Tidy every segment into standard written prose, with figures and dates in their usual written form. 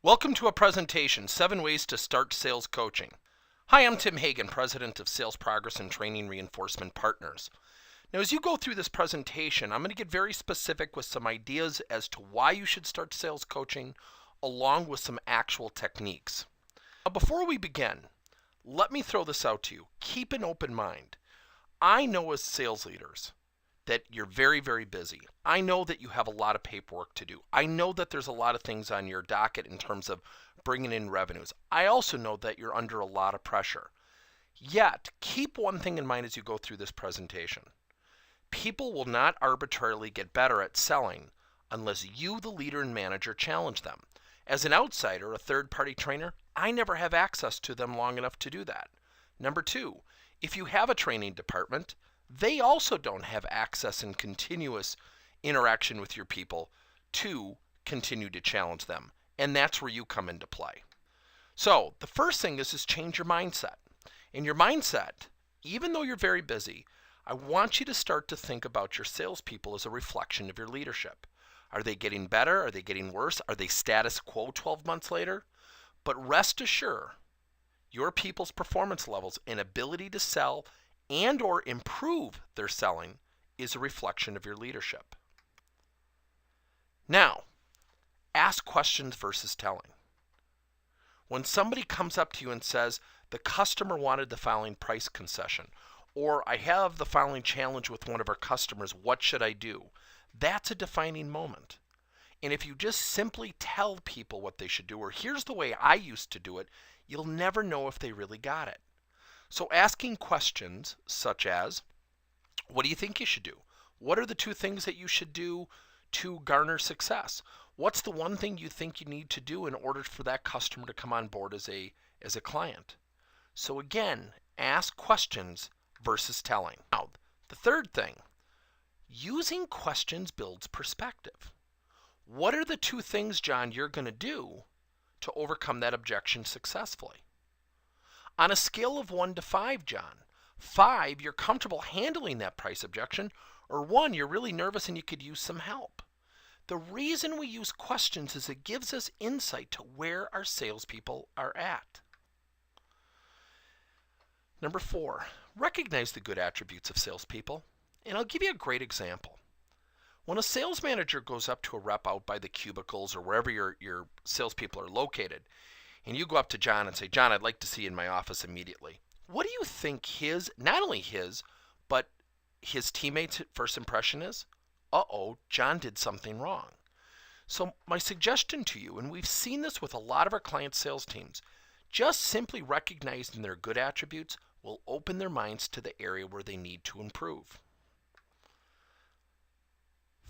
Welcome to a presentation, 7 Ways to Start Sales Coaching. Hi, I'm Tim Hagen, President of Sales Progress and Training Reinforcement Partners. Now, as you go through this presentation, I'm going to get very specific with some ideas as to why you should start sales coaching, along with some actual techniques. Now, before we begin, let me throw this out to you. Keep an open mind. I know as sales leaders that you're very, very busy. I know that you have a lot of paperwork to do. I know that there's a lot of things on your docket in terms of bringing in revenues. I also know that you're under a lot of pressure. Yet, keep one thing in mind as you go through this presentation. People will not arbitrarily get better at selling unless you, the leader and manager, challenge them. As an outsider, a third-party trainer, I never have access to them long enough to do that. Number 2, if you have a training department, they also don't have access and continuous interaction with your people to continue to challenge them. And that's where you come into play. So the first thing is change your mindset. In your mindset, even though you're very busy, I want you to start to think about your salespeople as a reflection of your leadership. Are they getting better? Are they getting worse? Are they status quo 12 months later? But rest assured, your people's performance levels and ability to sell and or improve their selling is a reflection of your leadership. Now, ask questions versus telling. When somebody comes up to you and says, the customer wanted the following price concession, or I have the following challenge with one of our customers, what should I do? That's a defining moment. And if you just simply tell people what they should do, or here's the way I used to do it, you'll never know if they really got it. So asking questions such as, what do you think you should do? What are the 2 things that you should do to garner success? What's the one thing you think you need to do in order for that customer to come on board as a client? So again, ask questions versus telling. Now, the third thing, using questions builds perspective. What are the 2 things, John, you're going to do to overcome that objection successfully? On a scale of 1 to 5, John, 5, you're comfortable handling that price objection, or 1, you're really nervous and you could use some help. The reason we use questions is it gives us insight to where our salespeople are at. Number 4, recognize the good attributes of salespeople. And I'll give you a great example. When a sales manager goes up to a rep out by the cubicles or wherever your salespeople are located, and you go up to John and say, John, I'd like to see you in my office immediately. What do you think not only his, but his teammates' first impression is? Uh-oh, John did something wrong. So my suggestion to you, and we've seen this with a lot of our client sales teams, just simply recognizing their good attributes will open their minds to the area where they need to improve.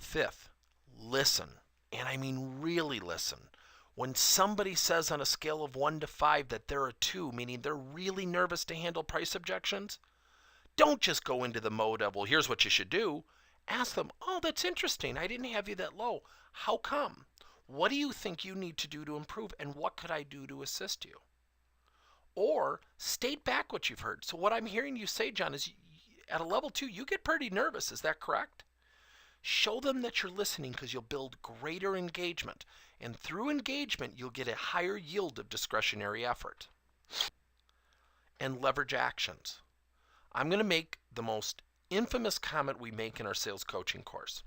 5th, listen. And I mean really listen. When somebody says on a scale of 1 to 5 that they're a 2, meaning they're really nervous to handle price objections, don't just go into the mode of, well, here's what you should do. Ask them, oh, that's interesting. I didn't have you that low. How come? What do you think you need to do to improve, and what could I do to assist you? Or state back what you've heard. So what I'm hearing you say, John, is at a level 2, you get pretty nervous. Is that correct? Show them that you're listening because you'll build greater engagement. And through engagement, you'll get a higher yield of discretionary effort. And leverage actions. I'm going to make the most infamous comment we make in our sales coaching course.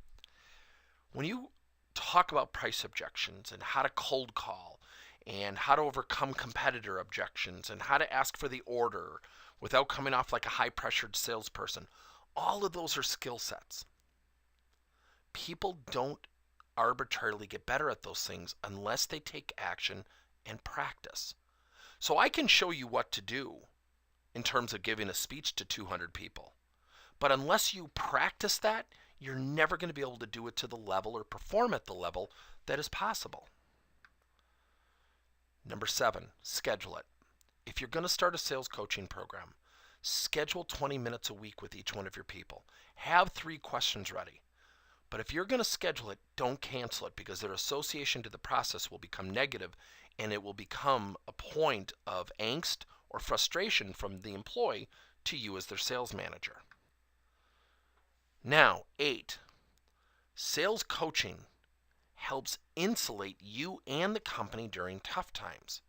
When you talk about price objections and how to cold call and how to overcome competitor objections and how to ask for the order without coming off like a high-pressured salesperson, all of those are skill sets. People don't arbitrarily get better at those things unless they take action and practice. So I can show you what to do in terms of giving a speech to 200 people. But unless you practice that, you're never going to be able to do it to the level or perform at the level that is possible. Number 7, schedule it. If you're going to start a sales coaching program, schedule 20 minutes a week with each one of your people. Have 3 questions ready. But if you're going to schedule it, don't cancel it because their association to the process will become negative and it will become a point of angst or frustration from the employee to you as their sales manager. Now, 8, sales coaching helps insulate you and the company during tough times.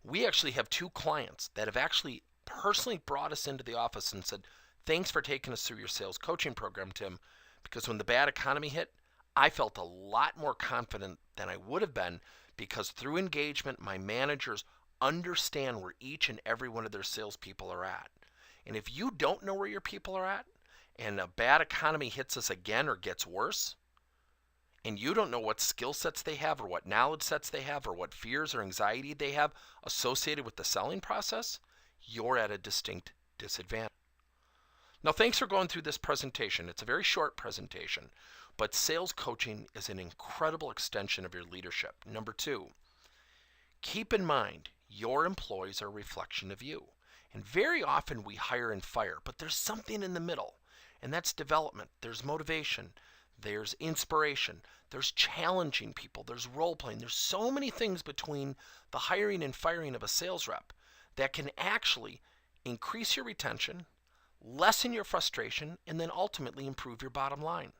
We actually have 2 clients that have actually personally brought us into the office and said, thanks for taking us through your sales coaching program, Tim, because when the bad economy hit, I felt a lot more confident than I would have been because through engagement, my managers understand where each and every one of their salespeople are at. And if you don't know where your people are at, and a bad economy hits us again or gets worse, and you don't know what skill sets they have or what knowledge sets they have or what fears or anxiety they have associated with the selling process, you're at a distinct disadvantage. Now, thanks for going through this presentation. It's a very short presentation, but sales coaching is an incredible extension of your leadership. Number 2, keep in mind your employees are a reflection of you. And very often we hire and fire, but there's something in the middle, and that's development. There's motivation. There's inspiration. There's challenging people. There's role playing. There's so many things between the hiring and firing of a sales rep that can actually increase your retention, lessen your frustration, and then ultimately improve your bottom line.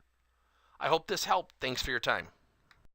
I hope this helped. Thanks for your time.